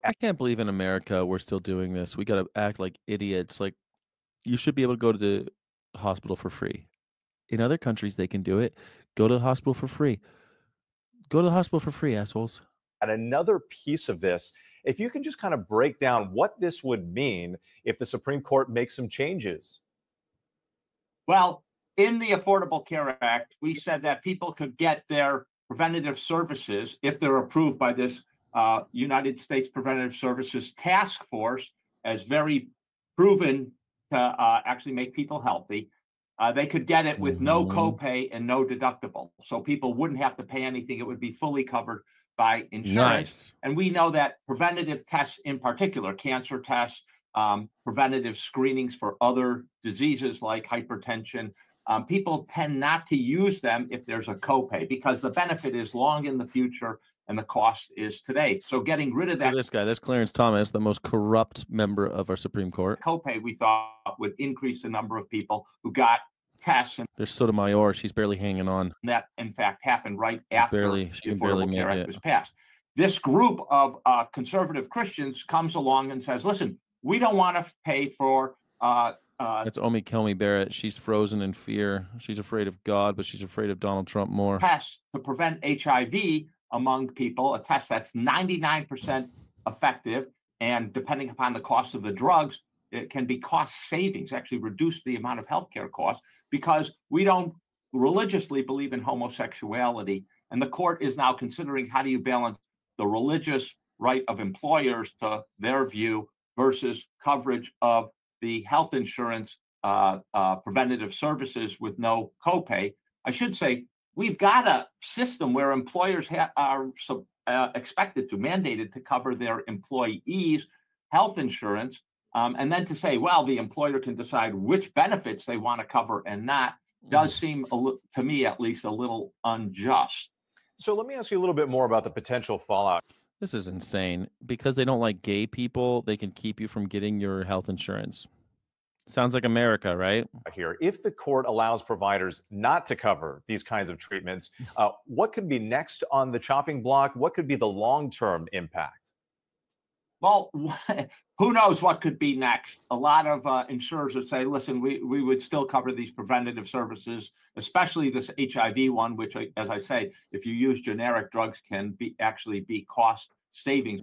I can't believe in America we're still doing this. We gotta act like idiots. Like, you should be able to go to the hospital for free. In other countries, they can do it. Go to the hospital for free. Go to the hospital for free, assholes. And another piece of this, if you can just kind of break down what this would mean if the Supreme Court makes some changes. Well, in the Affordable Care Act, we said that people could get their preventative services if they're approved by this United States Preventative Services Task Force as very proven to actually make people healthy. They could get it with no Mhm. copay and no deductible. So people wouldn't have to pay anything. It would be fully covered by insurance. Nice. And we know that preventative tests, in particular, cancer tests, preventative screenings for other diseases like hypertension, people tend not to use them if there's a copay because the benefit is long in the future and the cost is today. So getting rid of Look at that this guy. That's Clarence Thomas, the most corrupt member of our Supreme Court. copay, we thought would increase the number of people who got tests, and There's Sotomayor. She's barely hanging on. that in fact happened right after She the can barely Affordable Care make Act it. was passed. This group of conservative Christians comes along and says, listen, we don't want to pay for That's Omi Kelmy Barrett. She's frozen in fear. She's afraid of God, but she's afraid of Donald Trump more. tests to prevent HIV among people, a test that's 99% effective. And depending upon the cost of the drugs, it can be cost savings, actually reduce the amount of healthcare costs because we don't religiously believe in homosexuality. And the court is now considering how do you balance the religious right of employers to their view versus coverage of the health insurance preventative services with no copay. I should say we've got a system where employers are expected to, mandated to cover their employees' health insurance. And then to say, well, the employer can decide which benefits they want to cover and not, does seem, to me at least, a little unjust. So let me ask you a little bit more about the potential fallout This is insane. Because they don't like gay people, they can keep you from getting your health insurance. Sounds like America, right? here. If the court allows providers not to cover these kinds of treatments, what could be next on the chopping block? What could be the long-term impact? Well, who knows what could be next? A lot of insurers would say, listen, we would still cover these preventative services, especially this HIV one, which, as I say, if you use generic drugs, can be actually be cost savings.